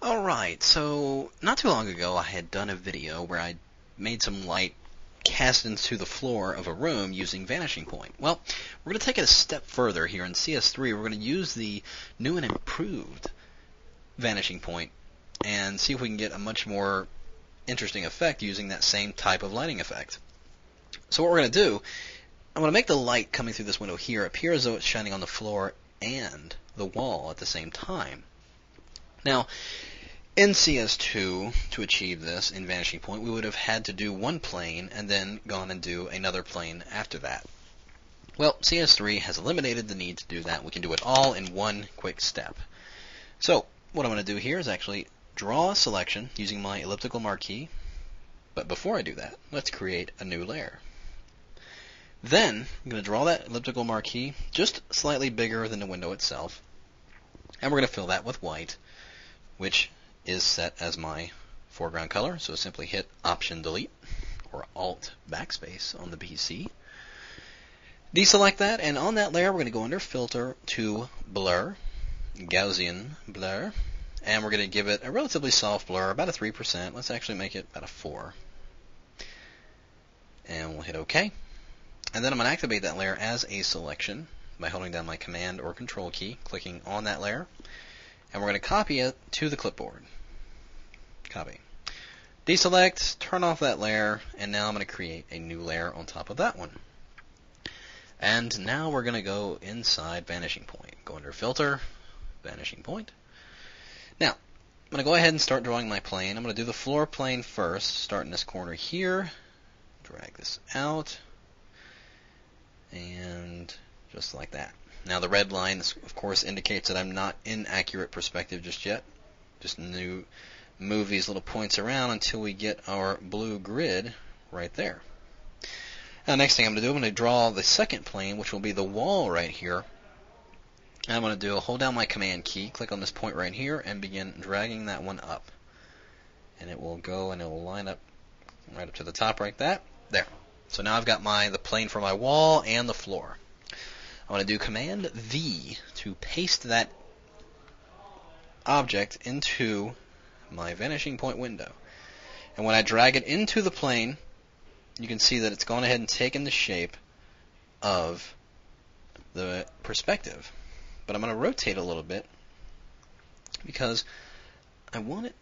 Alright, so not too long ago I had done a video where I made some light cast into the floor of a room using Vanishing Point. Well, we're going to take it a step further here in CS3. We're going to use the new and improved Vanishing Point and see if we can get a much more interesting effect using that same type of lighting effect. So what we're going to do, I'm going to make the light coming through this window here appear as though it's shining on the floor and the wall at the same time. Now, in CS2, to achieve this in Vanishing Point, we would have had to do one plane and then gone and do another plane after that. Well, CS3 has eliminated the need to do that. We can do it all in one quick step. So, what I'm going to do here is actually draw a selection using my elliptical marquee. But before I do that, let's create a new layer. Then, I'm going to draw that elliptical marquee just slightly bigger than the window itself. And we're going to fill that with white, which is set as my foreground color. So simply hit Option Delete or Alt Backspace on the PC. Deselect that, and on that layer we're going to go under Filter to Blur, Gaussian Blur, and we're going to give it a relatively soft blur, about a 3%. Let's actually make it about a 4. And we'll hit OK. And then I'm going to activate that layer as a selection by holding down my Command or Control key, clicking on that layer. And we're going to copy it to the clipboard. Copy. Deselect, turn off that layer, and now I'm going to create a new layer on top of that one. And now we're going to go inside Vanishing Point. Go under Filter, Vanishing Point. Now, I'm going to go ahead and start drawing my plane. I'm going to do the floor plane first, start in this corner here, drag this out, and just like that. Now the red line, of course, indicates that I'm not in accurate perspective just yet. Just move these little points around until we get our blue grid right there. Now, next thing I'm going to do, I'm going to draw the second plane, which will be the wall right here. And I'm going to hold down my Command key, click on this point right here, and begin dragging that one up. And it will go and it will line up right up to the top right there. So now I've got the plane for my wall and the floor. I'm going to do Command V to paste that object into my Vanishing Point window. And when I drag it into the plane, you can see that it's gone ahead and taken the shape of the perspective. But I'm going to rotate a little bit because I want it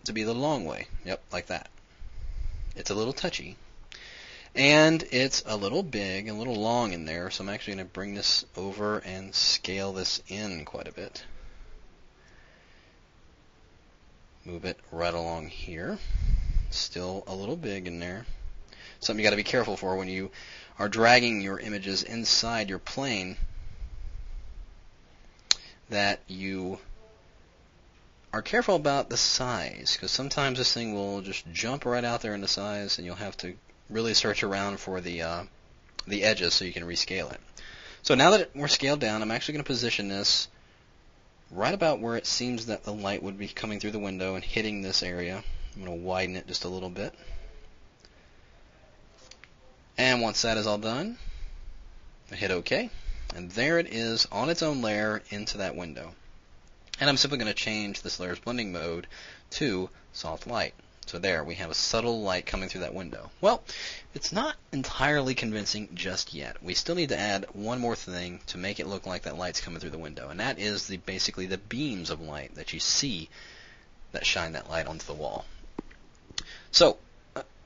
to be the long way. Yep, like that. It's a little touchy. And it's a little big, a little long in there, so I'm actually going to bring this over and scale this in quite a bit. Move it right along here. Still a little big in there. Something you got to be careful for when you are dragging your images inside your plane, that you are careful about the size, because sometimes this thing will just jump right out there in the size, and you'll have to really search around for the edges so you can rescale it. So now that we're scaled down, I'm actually going to position this right about where it seems that the light would be coming through the window and hitting this area. I'm going to widen it just a little bit. And once that is all done, I hit OK. And there it is on its own layer into that window. And I'm simply going to change this layer's blending mode to soft light. So there, we have a subtle light coming through that window. Well, it's not entirely convincing just yet. We still need to add one more thing to make it look like that light's coming through the window, and that is basically the beams of light that you see that shine that light onto the wall. So,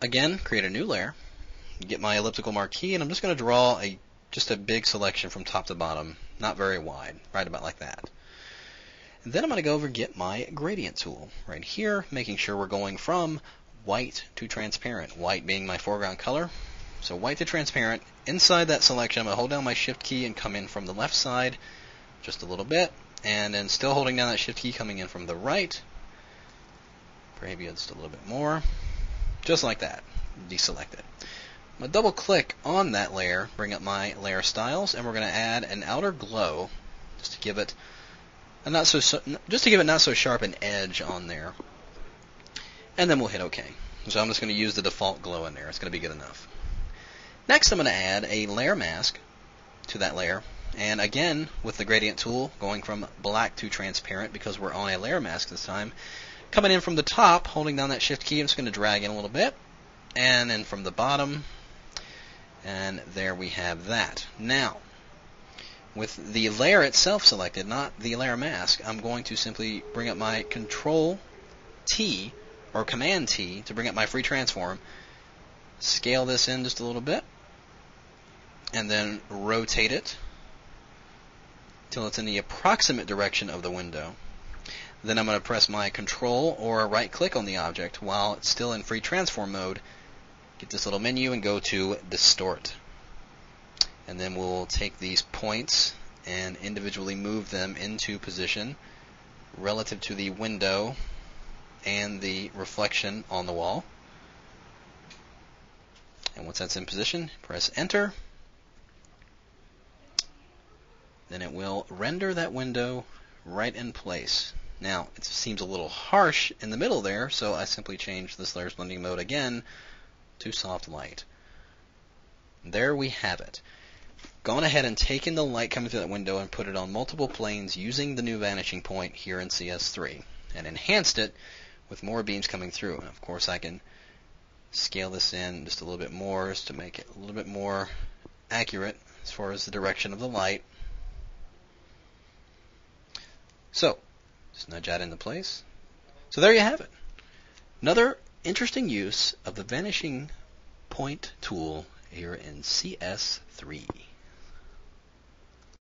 again, create a new layer, get my elliptical marquee, and I'm just going to draw just a big selection from top to bottom, not very wide, right about like that. And then I'm going to go over and get my gradient tool right here, making sure we're going from white to transparent, white being my foreground color. So white to transparent. Inside that selection, I'm going to hold down my Shift key and come in from the left side just a little bit, and then still holding down that Shift key, coming in from the right. Maybe just a little bit more. Just like that. Deselect it. I'm going to double click on that layer, bring up my layer styles, and we're going to add an outer glow just to give it not so sharp an edge on there. And then we'll hit OK. So I'm just going to use the default glow in there. It's going to be good enough. Next, I'm going to add a layer mask to that layer. And again, with the gradient tool, going from black to transparent because we're on a layer mask this time. Coming in from the top, holding down that shift key, I'm just going to drag in a little bit. And then from the bottom, and there we have that. Now, with the layer itself selected, not the layer mask, I'm going to simply bring up my Control T, or Command T, to bring up my free transform, scale this in just a little bit, and then rotate it till it's in the approximate direction of the window. Then I'm going to press my Control or right click on the object while it's still in free transform mode, get this little menu and go to Distort. And then we'll take these points and individually move them into position relative to the window and the reflection on the wall. And once that's in position, press Enter. Then it will render that window right in place. Now, it seems a little harsh in the middle there, so I simply change this layers blending mode again to soft light. There we have it. Gone ahead and taken the light coming through that window and put it on multiple planes using the new vanishing point here in CS3, and enhanced it with more beams coming through. And of course, I can scale this in just a little bit more just to make it a little bit more accurate as far as the direction of the light. So, just nudge that into place. So there you have it. Another interesting use of the vanishing point tool here in CS3.